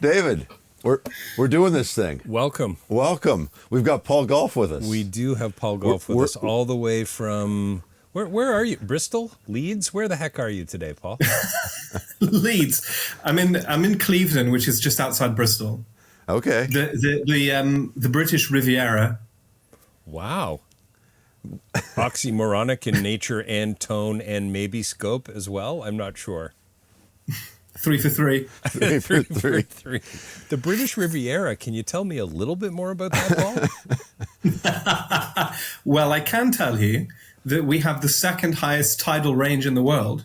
David, we're doing this thing. Welcome. We've got Paul Golf with us. We do have Paul Golf with us all the way from, where are you? Bristol? Leeds? Where the heck are you today, Paul? Leeds. I'm in Clevedon, which is just outside Bristol. Okay. The British Riviera. Wow. Oxymoronic in nature and tone and maybe scope as well? I'm not sure. 3 for 3. 3 for 3. The British Riviera, can you tell me a little bit more about that, Paul? Well, I can tell you that we have the second highest tidal range in the world.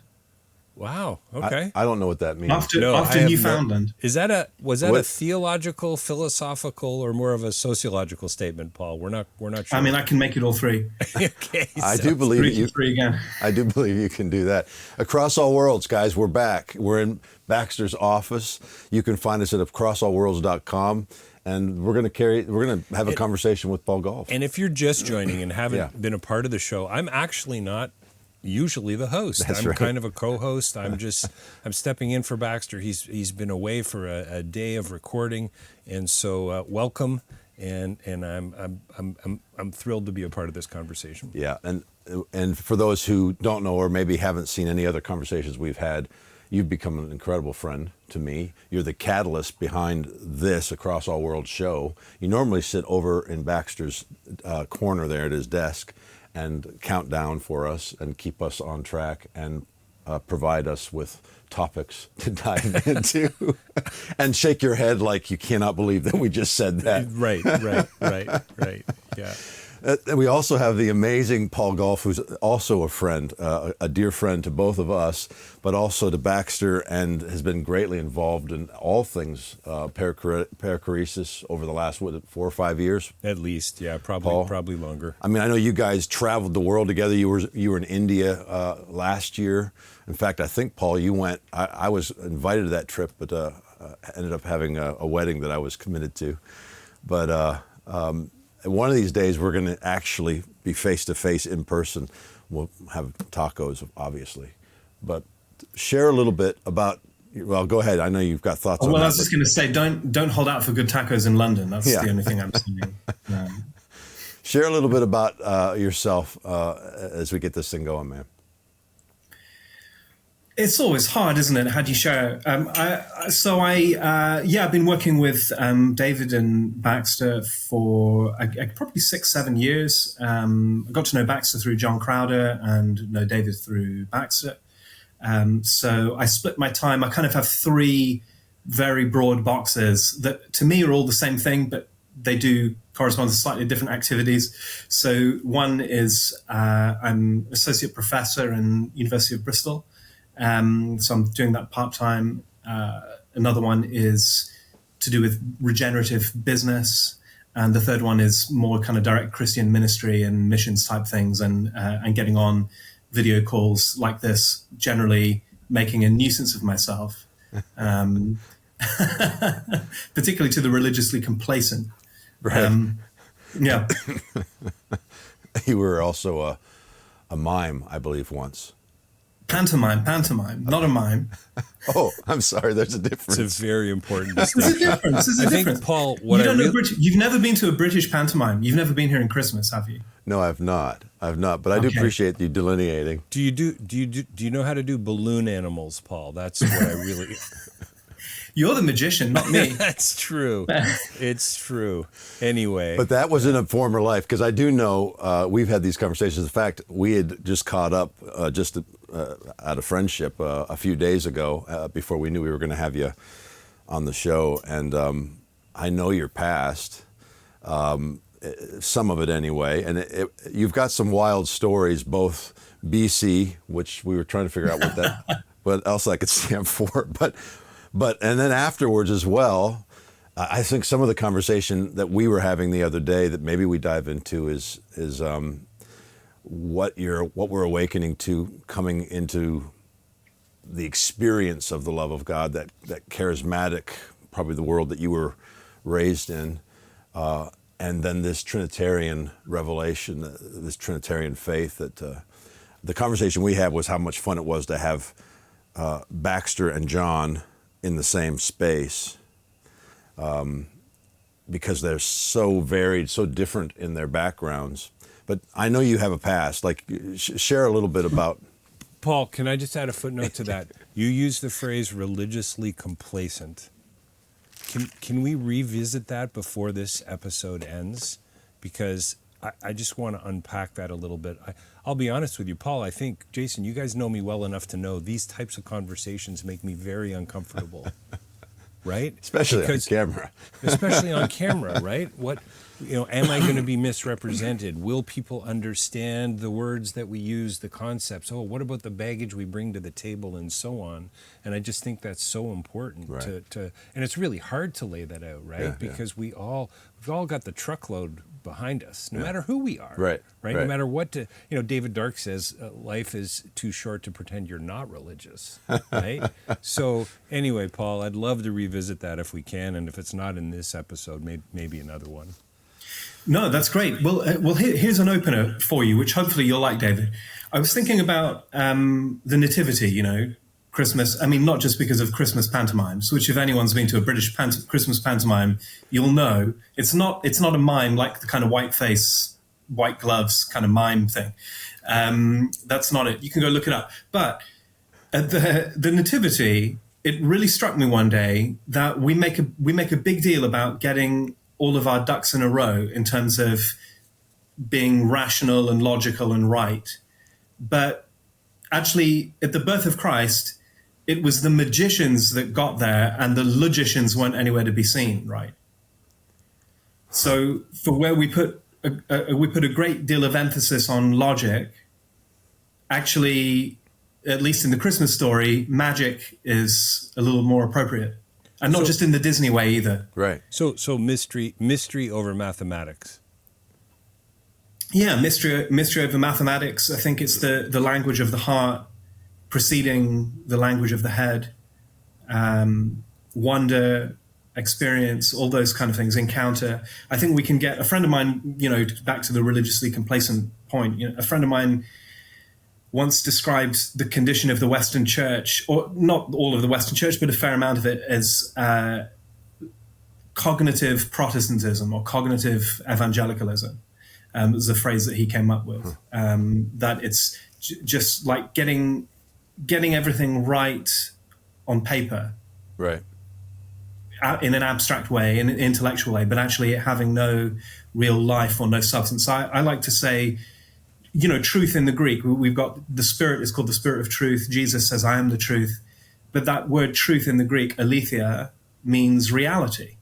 Wow. Okay. I don't know what that means. After Newfoundland. Was that a theological, philosophical, or more of a sociological statement, Paul? We're not sure. I mean, I can make it all three. Okay. I do believe 3 for 3 again. I do believe you can do that. Across All Worlds, guys, we're back. We're in Baxter's office. You can find us at acrossallworlds.com. And we're going to have a conversation with Paul Golf. And if you're just joining and haven't been a part of the show, I'm actually not usually the host. That's I'm right. kind of a co-host. I'm stepping in for Baxter. He's been away for a day of recording, and so welcome. And I'm thrilled to be a part of this conversation. Yeah, and for those who don't know or maybe haven't seen any other conversations we've had, you've become an incredible friend to me. You're the catalyst behind this Across All Worlds show. You normally sit over in Baxter's corner there at his desk and count down for us and keep us on track and provide us with topics to dive into and shake your head like you cannot believe that we just said that. Right. Yeah. We also have the amazing Paul Golf, who's also a friend, a dear friend to both of us, but also to Baxter, and has been greatly involved in all things perichoresis over the last 4 or 5 years. At least, yeah, probably longer. I mean, I know you guys traveled the world together. You were in India last year. In fact, I think, Paul, you went. I was invited to that trip, but ended up having a wedding that I was committed to. But one of these days, we're going to actually be face-to-face in person. We'll have tacos, obviously. But share a little bit about, well, go ahead. I know you've got thoughts on that. Well, I was just going to say, don't hold out for good tacos in London. That's the only thing I'm saying. Share a little bit about yourself as we get this thing going, man. It's always hard, isn't it? How do you share? I've been working with David and Baxter for probably 6-7 years. I got to know Baxter through John Crowder and know David through Baxter. So I split my time. I kind of have 3 very broad boxes that to me are all the same thing, but they do correspond to slightly different activities. So one is I'm associate professor in University of Bristol. So I'm doing that part-time. Another one is to do with regenerative business. And the third one is more kind of direct Christian ministry and missions type things and getting on video calls like this, generally making a nuisance of myself, particularly to the religiously complacent. Right. Yeah. You were also a mime, I believe, once. Pantomime, not a mime. Oh, I'm sorry. There's a difference. It's a very important distinction. There's a difference. Think, Paul, you've never been to a British pantomime. You've never been here in Christmas, have you? No, I've not. But I do appreciate you delineating. Do you know how to do balloon animals, Paul? That's what I really. You're the magician, not me. That's true. It's true. Anyway. But that was in a former life, because I do know we've had these conversations. In fact, we had just caught up out of friendship a few days ago before we knew we were going to have you on the show. And I know your past, some of it anyway. And you've got some wild stories, both BC, which we were trying to figure out what else I could stand for. But and then afterwards as well, I think some of the conversation that we were having the other day that maybe we dive into is what we're awakening to coming into the experience of the love of God, that charismatic, probably the world that you were raised in, and then this Trinitarian revelation, this Trinitarian faith. That the conversation we had was how much fun it was to have Baxter and John in the same space. because they're so varied, so different in their backgrounds. But I know you have a past. Like, share a little bit about. Paul, can I just add a footnote to that? You used the phrase religiously complacent. Can we revisit that before this episode ends? Because I just want to unpack that a little bit. I'll be honest with you, Paul, I think, Jason, you guys know me well enough to know these types of conversations make me very uncomfortable, right? Especially on camera. Especially on camera, right? Am I going to be misrepresented? Will people understand the words that we use, the concepts? Oh, what about the baggage we bring to the table and so on? And I just think that's so important to and it's really hard to lay that out, right? Because we've all got the truckload behind us, no matter who we are, right? No matter what David Dark says, life is too short to pretend you're not religious, right? So anyway, Paul, I'd love to revisit that if we can, and if it's not in this episode, maybe another one. No, that's great. Well, here's an opener for you, which hopefully you'll like, David. I was thinking about the Nativity, Christmas. I mean, not just because of Christmas pantomimes, which if anyone's been to a British Christmas pantomime, you'll know it's not a mime like the kind of white face, white gloves kind of mime thing. That's not it. You can go look it up. But at the Nativity, it really struck me one day that we make a big deal about getting all of our ducks in a row in terms of being rational and logical and right. But actually, at the birth of Christ, it was the magicians that got there and the logicians weren't anywhere to be seen, right? So for where we put a great deal of emphasis on logic, actually, at least in the Christmas story, magic is a little more appropriate. And not just in the Disney way either. Right. So mystery over mathematics. Yeah, mystery over mathematics. I think it's the language of the heart preceding the language of the head. Wonder, experience, all those kind of things, encounter. I think we can get a friend of mine, back to the religiously complacent point, a friend of mine once described the condition of the Western Church, or not all of the Western Church, but a fair amount of it, as cognitive Protestantism or cognitive evangelicalism. Was a phrase that he came up with. That it's just like getting everything right on paper, right, in an abstract way, in an intellectual way, but actually having no real life or no substance. I like to say, truth in the Greek, we've got the Spirit is called the Spirit of Truth. Jesus says, I am the truth. But that word truth in the Greek, aletheia, means reality.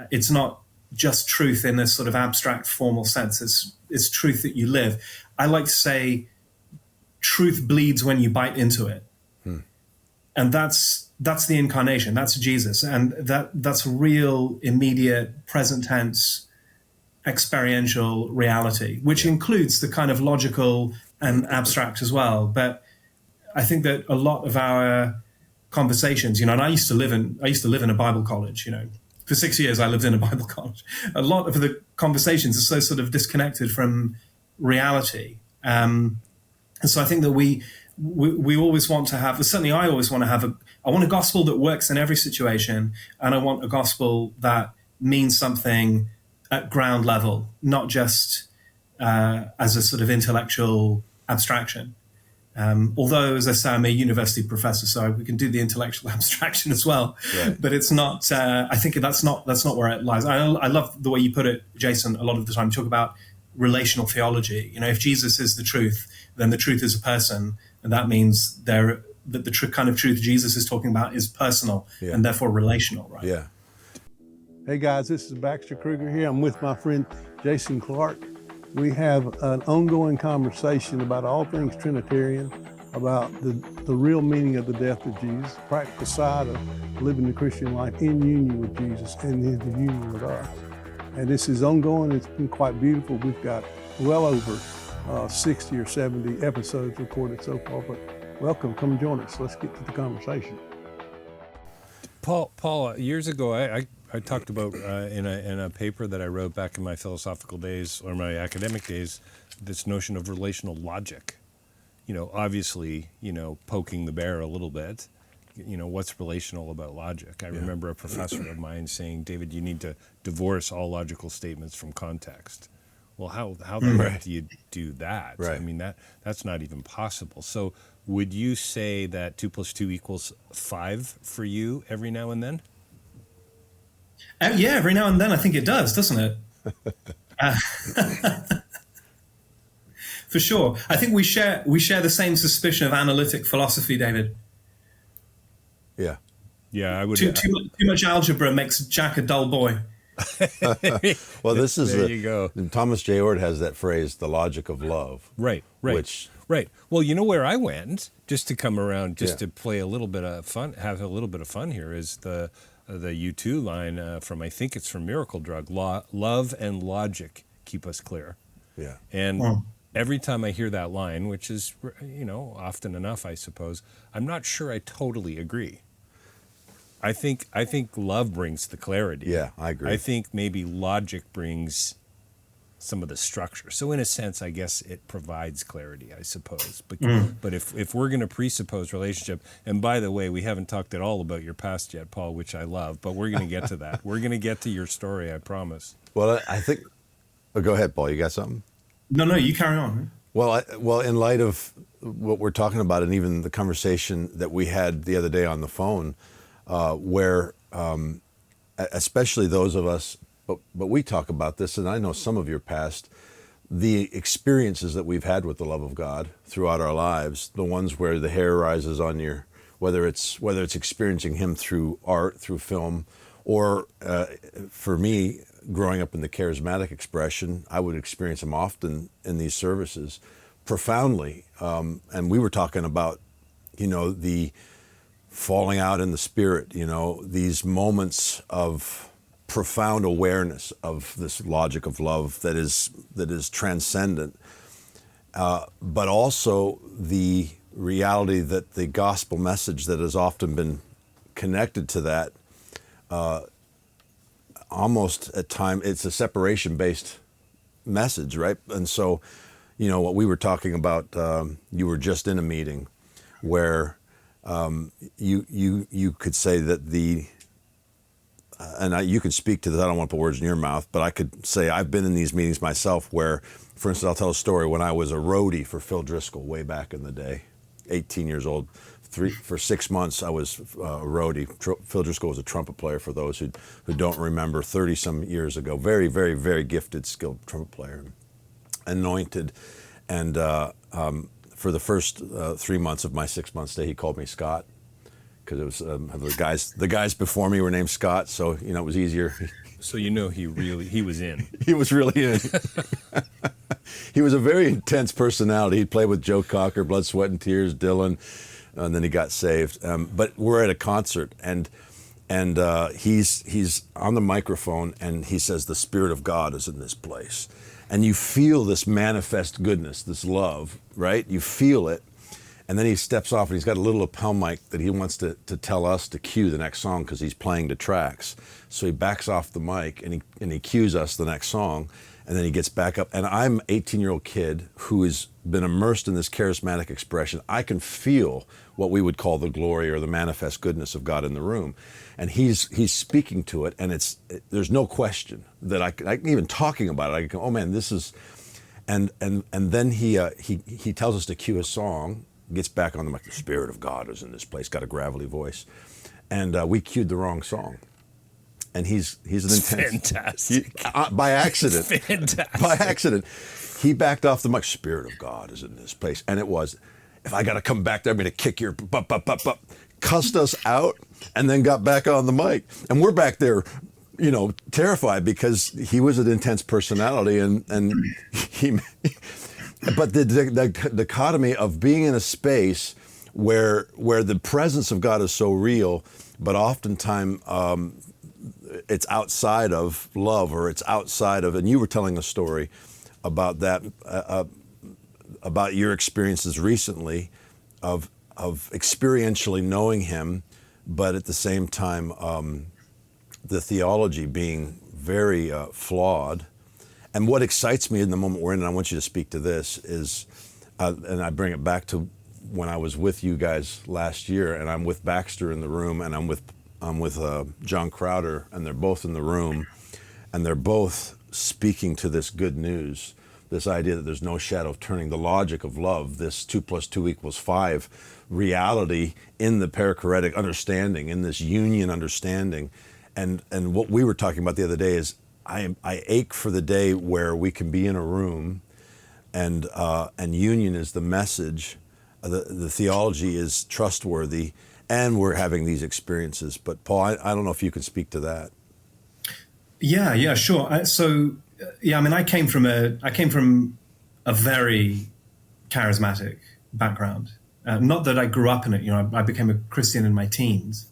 It's not just truth in a sort of abstract, formal sense. It's truth that you live. I like to say truth bleeds when you bite into it. And that's the incarnation. That's Jesus. And that's real, immediate, present tense, experiential reality, which includes the kind of logical and abstract as well. But I think that a lot of our conversations, and I used to live in a Bible college, for 6 years I lived in a Bible college. A lot of the conversations are so sort of disconnected from reality. And so I think that we always want to have, certainly I always want to have I want a gospel that works in every situation. And I want a gospel that means something at ground level, not just as a sort of intellectual abstraction. Although, as I say, I'm a university professor, so we can do the intellectual abstraction as well. Right. But it's not. I think that's not where it lies. I love the way you put it, Jason. A lot of the time, you talk about relational theology. If Jesus is the truth, then the truth is a person, and that means that the kind of truth Jesus is talking about is personal and therefore relational, right? Yeah. Hey guys, this is Baxter Kruger here. I'm with my friend Jason Clark. We have an ongoing conversation about all things Trinitarian, about the real meaning of the death of Jesus, the practical side of living the Christian life in union with Jesus and in the union with us. And this is ongoing. It's been quite beautiful. We've got well over 60 or 70 episodes recorded so far, but welcome, come join us. Let's get to the conversation. Paul, years ago, I talked about in a paper that I wrote back in my philosophical days or my academic days, this notion of relational logic. Obviously, poking the bear a little bit, what's relational about logic? I remember a professor of mine saying, David, you need to divorce all logical statements from context. Well, how the heck do you do that? Right. I mean, that's not even possible. So would you say that 2 + 2 = 5 for you every now and then? Yeah, every now and then I think it does, doesn't it? For sure. I think we share the same suspicion of analytic philosophy, David. Yeah. Yeah, I would. Too much algebra makes Jack a dull boy. Well, this is there you go. Thomas J. Ord has that phrase, the logic of love. Right. Which, right. Well, you know where I went, just to come around, just to play a little bit of fun, have a little bit of fun here, is the U2 line from, I think it's from Miracle Drug, love and logic keep us clear. Yeah. And every time I hear that line, which is, often enough, I suppose, I'm not sure I totally agree. I think love brings the clarity. Yeah, I agree. I think maybe logic brings some of the structure. So in a sense, I guess it provides clarity, I suppose. But if we're going to presuppose relationship, and by the way, we haven't talked at all about your past yet, Paul, which I love, but we're going to get to that. We're going to get to your story, I promise. Well, I think. Oh, go ahead, Paul. You got something? No, you carry on. Well, in light of what we're talking about, and even the conversation that we had the other day on the phone, where especially those of us, but we talk about this, and I know some of your past, the experiences that we've had with the love of God throughout our lives, the ones where the hair rises on your, whether it's experiencing Him through art, through film, or for me, growing up in the charismatic expression, I would experience Him often in these services, profoundly. And we were talking about, the falling out in the Spirit, these moments of profound awareness of this logic of love that is transcendent, but also the reality that the gospel message that has often been connected to that, almost at times, it's a separation-based message, right? And so, what we were talking about, you were just in a meeting where you could say that you could speak to this. I don't want to put words in your mouth, but I could say I've been in these meetings myself where, for instance, I'll tell a story when I was a roadie for Phil Driscoll way back in the day, 18 years old. For 6 months, I was a roadie. Phil Driscoll was a trumpet player, for those who don't remember, 30-some years ago. Very, very, very gifted, skilled trumpet player, anointed. And for the first 3 months of my 6-month stay, he called me Scott, because it was the guys before me were named Scott, so it was easier. So he was in. He was really in. He was a very intense personality. He played with Joe Cocker, Blood, Sweat, and Tears, Dylan, and then he got saved. But we're at a concert, and he's on the microphone, and he says, "The Spirit of God is in this place." And you feel this manifest goodness, this love, right? You feel it. And then he steps off, and he's got a little lapel mic that he wants to tell us to cue the next song, because he's playing the tracks. So he backs off the mic, and he cues us the next song, and then he gets back up. And I'm an 18-year-old kid who has been immersed in this charismatic expression. I can feel what we would call the glory or the manifest goodness of God in the room. And he's speaking to it, and there's no question that I even talking about it, I can go, oh man, this is, and then he tells us to cue a song, gets back on the mic, "The Spirit of God is in this place," got a gravelly voice, and we cued the wrong song. And he's an intense, fantastic. By accident. Fantastic. By accident. He backed off the mic, "Spirit of God is in this place." And it was, "If I got to come back there, I'm going to kick your bup, bup, bup, bup." Cussed us out, and then got back on the mic. And we're back there, terrified, because he was an intense personality, and he, but the dichotomy of being in a space where the presence of God is so real, but oftentimes it's outside of love, or it's outside of, and you were telling a story about that, about your experiences recently of experientially knowing Him, but at the same time, the theology being very flawed. And what excites me in the moment we're in, and I want you to speak to this, is, and I bring it back to when I was with you guys last year, and I'm with Baxter in the room, and I'm with John Crowder, and they're both in the room, and they're both speaking to this good news, this idea that there's no shadow of turning, the logic of love, this 2 + 2 = 5 reality in the perichoretic understanding, in this union understanding. And what we were talking about the other day is I ache for the day where we can be in a room and union is the message, the theology is trustworthy, and we're having these experiences. But Paul, I don't know if you can speak to that. Yeah, sure. I came from a very charismatic background. Not that I grew up in it. I became a Christian in my teens.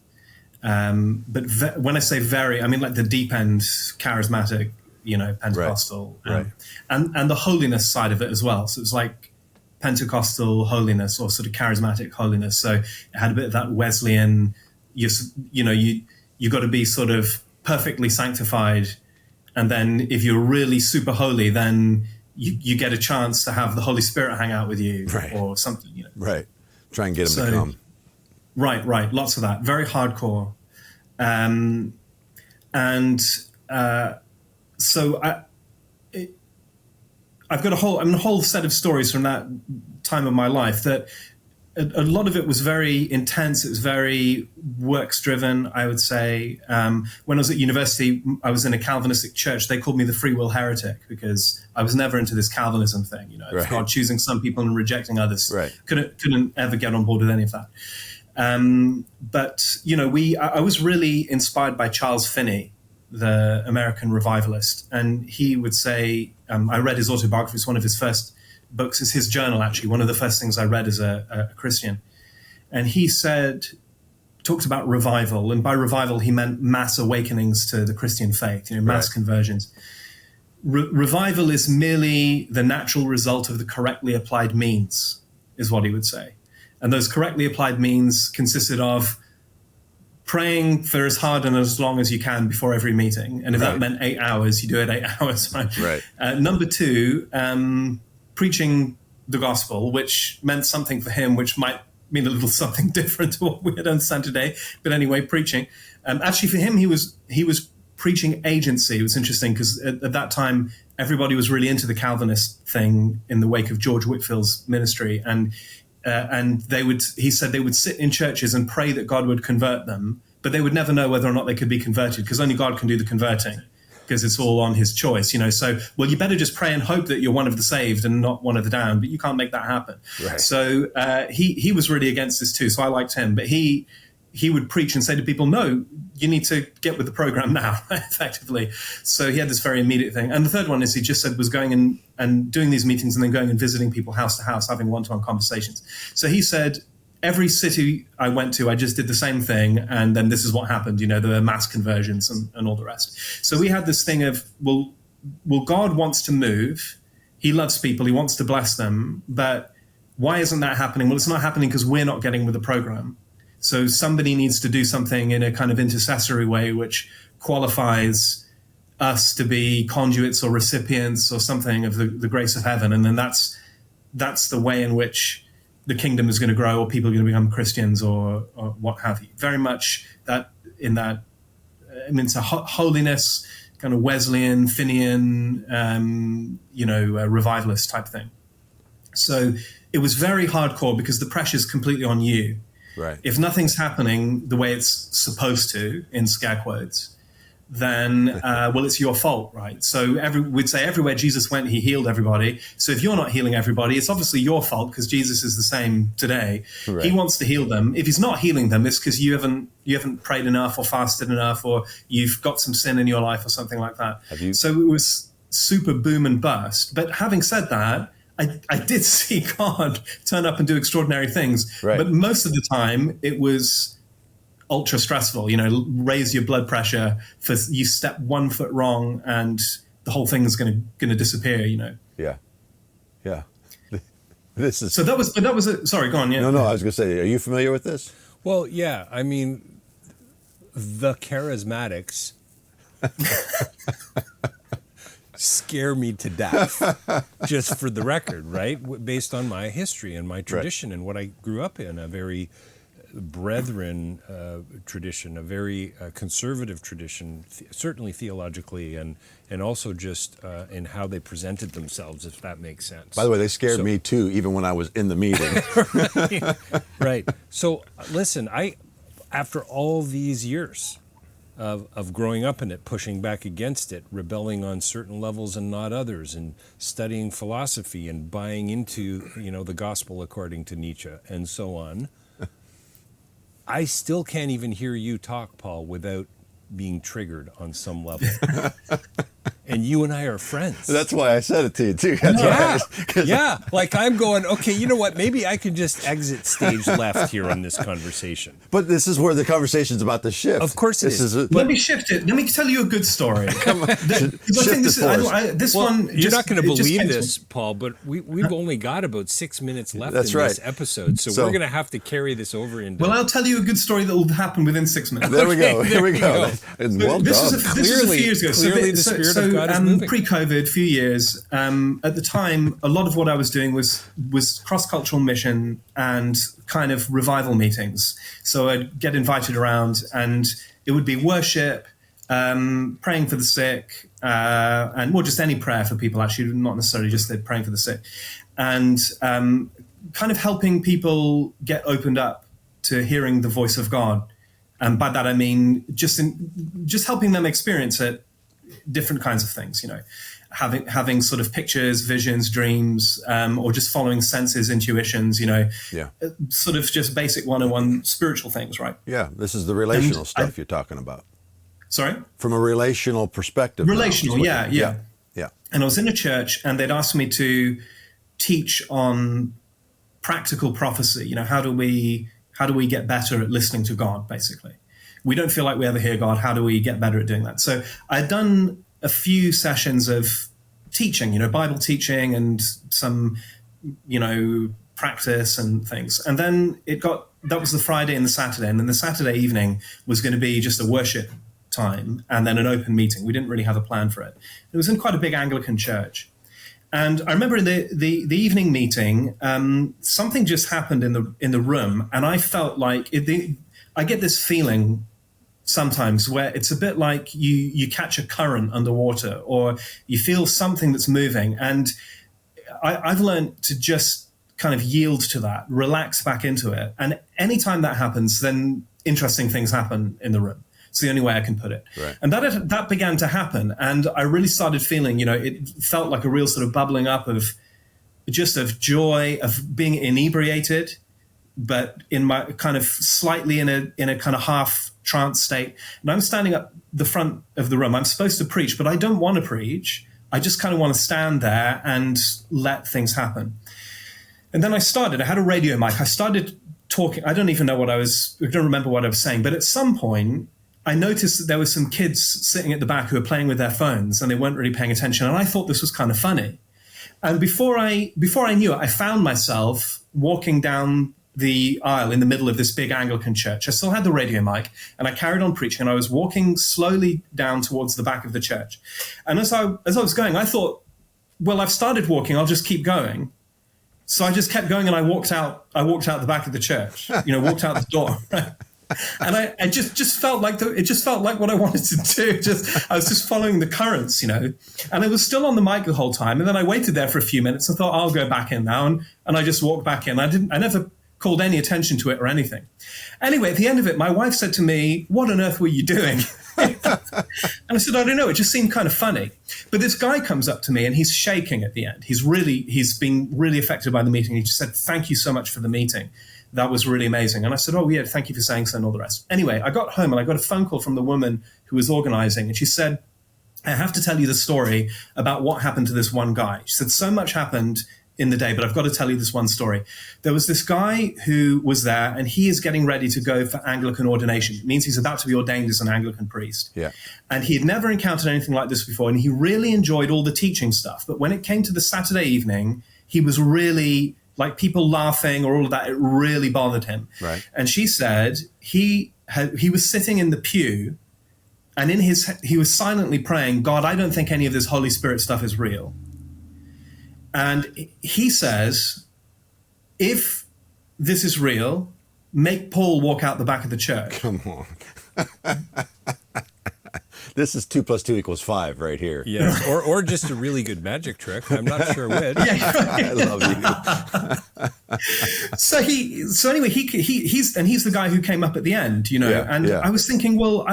But when I say very, I mean like the deep end charismatic, Pentecostal, right. And the holiness side of it as well. So it's like Pentecostal holiness or sort of charismatic holiness. So it had a bit of that Wesleyan. You got to be sort of perfectly sanctified, and then if you're really super holy, then you get a chance to have the Holy Spirit hang out with you, right, or something. Right. Try and get them to come. Right. Lots of that. Very hardcore. So I've got a whole set of stories from that time of my life that a lot of it was very intense. It was very works driven, I would say. When I was at university, I was in a Calvinistic church. They called me the free will heretic because I was never into this Calvinism thing, right. God choosing some people and rejecting others. Right. Couldn't ever get on board with any of that. But I was really inspired by Charles Finney, the American revivalist, and he would say, I read his autobiography. It's one of his first books. It's his journal, actually, one of the first things I read as a Christian. And he talked about revival, and by revival he meant mass awakenings to the Christian faith, mass right. conversions. Revival is merely the natural result of the correctly applied means, is what he would say. And those correctly applied means consisted of praying for as hard and as long as you can before every meeting. And if right. that meant 8 hours, you do it 8 hours. Right. Right. Number two, preaching the gospel, which meant something for him, which might mean a little something different to what we had understand today. But anyway, preaching. Actually, for him, he was preaching agency. It was interesting because at that time, everybody was really into the Calvinist thing in the wake of George Whitfield's ministry. And he said they would sit in churches and pray that God would convert them, but they would never know whether or not they could be converted because only God can do the converting because it's all on his choice, So, well, you better just pray and hope that you're one of the saved and not one of the damned, but you can't make that happen. Right. So he was really against this too. So I liked him, but he would preach and say to people, no, you need to get with the program now, effectively. So he had this very immediate thing. And the third one is he just said was going in and doing these meetings and then going and visiting people house to house, having one-to-one conversations. So he said, every city I went to, I just did the same thing. And then this is what happened. There were mass conversions and all the rest. So we had this thing of, well, God wants to move. He loves people. He wants to bless them. But why isn't that happening? Well, it's not happening because we're not getting with the program. So somebody needs to do something in a kind of intercessory way, which qualifies us to be conduits or recipients or something of the grace of heaven. And then that's the way in which the kingdom is going to grow, or people are going to become Christians or what have you. Very much it's a holiness, kind of Wesleyan, Finian, revivalist type thing. So it was very hardcore because the pressure's completely on you. Right. If nothing's happening the way it's supposed to, in scare quotes, then, well, it's your fault, right? So we'd say everywhere Jesus went, he healed everybody. So if you're not healing everybody, it's obviously your fault because Jesus is the same today. Right. He wants to heal them. If he's not healing them, it's because you haven't prayed enough or fasted enough, or you've got some sin in your life or something like that. So it was super boom and bust. But having said that, I did see God turn up and do extraordinary things. Right. But most of the time it was ultra stressful, raise your blood pressure for you step 1 foot wrong and the whole thing is going to disappear, Yeah. This is. So that was sorry, go on. Yeah. No, I was going to say, are you familiar with this? Well, yeah. I mean, the charismatics scare me to death, just for the record, right? Based on my history and my tradition and what I grew up in, a very brethren tradition, a very conservative tradition, certainly theologically, and also just in how they presented themselves, if that makes sense. By the way, they scared me too, even when I was in the meeting. Right. So listen, after all these years of growing up in it, pushing back against it, rebelling on certain levels and not others, and studying philosophy and buying into, the gospel according to Nietzsche and so on, I still can't even hear you talk, Paul, without being triggered on some level. And you and I are friends. That's why I said it to you, too. Yeah. Like I'm going, okay, you know what? Maybe I can just exit stage left here on this conversation. But this is where the conversation's about to shift. Of course it is. Let me shift it. Let me tell you a good story. Come on. You're not going to believe this, Paul, but we've only got about 6 minutes left in this episode. So we're going to have to carry this over into... Well, I'll tell you a good story that will happen within 6 minutes. There we go. Here we go. Well done. This was a few years ago. Clearly the Spirit of God is moving. Pre-COVID, few years, at the time, a lot of what I was doing was cross-cultural mission and kind of revival meetings. So I'd get invited around, and it would be worship, praying for the sick, and just any prayer for people, actually, not necessarily just praying for the sick, and kind of helping people get opened up to hearing the voice of God. And by that I mean just helping them experience it, different kinds of things, having sort of pictures, visions, dreams, or just following senses, intuitions, sort of just basic 101 spiritual things, right? Yeah, this is the relational stuff you're talking about. Sorry? From a relational perspective. Relational, yeah. Yeah. And I was in a church, and they'd asked me to teach on practical prophecy. How do we get better at listening to God, basically? We don't feel like we ever hear God. How do we get better at doing that? So I'd done a few sessions of teaching, Bible teaching and some, practice and things. And then that was the Friday and the Saturday. And then the Saturday evening was going to be just a worship time and then an open meeting. We didn't really have a plan for it. It was in quite a big Anglican church. And I remember in the evening meeting, something just happened in the room. And I felt like I get this feeling sometimes where it's a bit like you catch a current underwater, or you feel something that's moving. And I've learned to just kind of yield to that, relax back into it. And anytime that happens, then interesting things happen in the room. It's the only way I can put it. Right. And that began to happen. And I really started feeling, it felt like a real sort of bubbling up of joy, of being inebriated, but in my kind of slightly in a kind of half trance state. And I'm standing up the front of the room. I'm supposed to preach, but I don't want to preach. I just kind of want to stand there and let things happen. And then I had a radio mic. I started talking. I don't remember what I was saying, but at some point I noticed that there were some kids sitting at the back who were playing with their phones, and they weren't really paying attention. And I thought this was kind of funny. And before I knew it, I found myself walking down the aisle in the middle of this big Anglican church. I still had the radio mic, and I carried on preaching, and I was walking slowly down towards the back of the church. And as I was going, I thought, well, I've started walking, I'll just keep going. So I just kept going, and I walked out the back of the church, walked out the door. And I just felt like what I wanted to do. I was just following the currents, And I was still on the mic the whole time. And then I waited there for a few minutes and thought, I'll go back in now. And I just walked back in. I never called any attention to it or anything. Anyway, at the end of it, my wife said to me, "What on earth were you doing?" And I said, "I don't know. It just seemed kind of funny." But this guy comes up to me and he's shaking at the end. He's been really affected by the meeting. He just said, "Thank you so much for the meeting. That was really amazing." And I said, "Oh, yeah, thank you for saying so," and all the rest. Anyway, I got home and I got a phone call from the woman who was organizing. And she said, "I have to tell you the story about what happened to this one guy." She said, "So much happened in the day, but I've got to tell you this one story. There was this guy who was there, and he is getting ready to go for Anglican ordination. It means he's about to be ordained as an Anglican priest. Yeah. And he had never encountered anything like this before, and he really enjoyed all the teaching stuff. But when it came to the Saturday evening, he was really, like, people laughing or all of that, it really bothered him." Right. And she said he was sitting in the pew And he was silently praying, God, I don't think any of this Holy Spirit stuff is real. And he says, if this is real, make Paul walk out the back of the church. Come on. This is 2 + 2 = 5 right here. Yes, or just a really good magic trick. I'm not sure which. I love you. So anyway, he's the guy who came up at the end, I was thinking, well,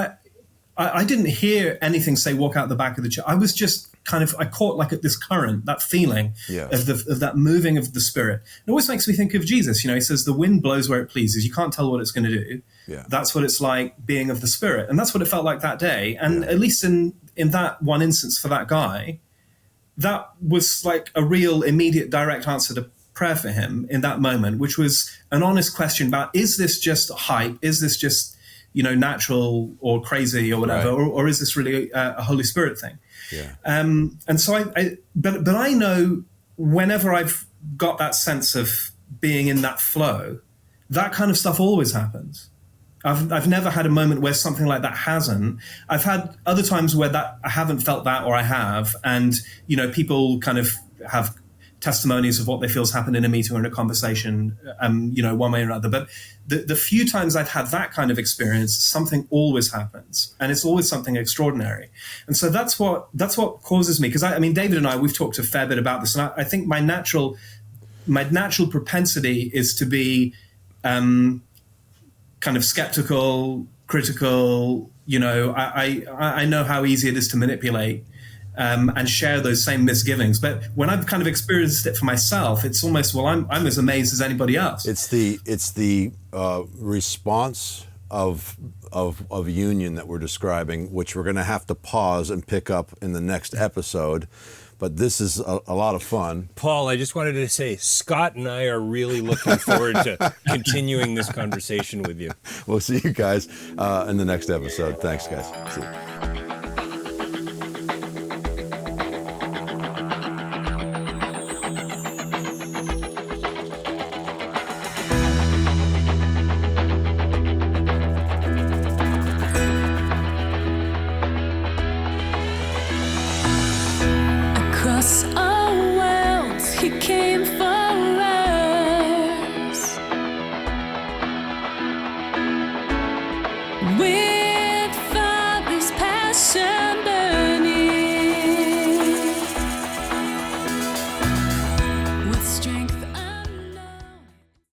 I didn't hear anything say walk out the back of the church. I was just I caught like at this current, that feeling of that moving of the Spirit. It always makes me think of Jesus. He says the wind blows where it pleases. You can't tell what it's going to do. Yeah. That's what it's like being of the Spirit. And that's what it felt like that day. And at least in that one instance for that guy, that was like a real immediate direct answer to prayer for him in that moment, which was an honest question about, is this just hype? Is this just, natural or crazy or whatever? Right. Or is this really a Holy Spirit thing? Yeah. And so but I know whenever I've got that sense of being in that flow, that kind of stuff always happens. I've never had a moment where something like that hasn't. I've had other times where that I haven't felt that, or I have, and people kind of have testimonies of what they feel has happened in a meeting or in a conversation, one way or another. But the few times I've had that kind of experience, something always happens, and it's always something extraordinary. And so that's what causes me, because David and I, we've talked a fair bit about this, and I think my natural propensity is to be kind of skeptical, critical. I know how easy it is to manipulate and share those same misgivings. But when I've kind of experienced it for myself, it's almost, well, I'm as amazed as anybody else. It's the response of union that we're describing, which we're going to have to pause and pick up in the next episode. But this is a lot of fun. Paul, I just wanted to say, Scott and I are really looking forward to continuing this conversation with you. We'll see you guys in the next episode. Thanks, guys. See you. Across all worlds, he came for us. We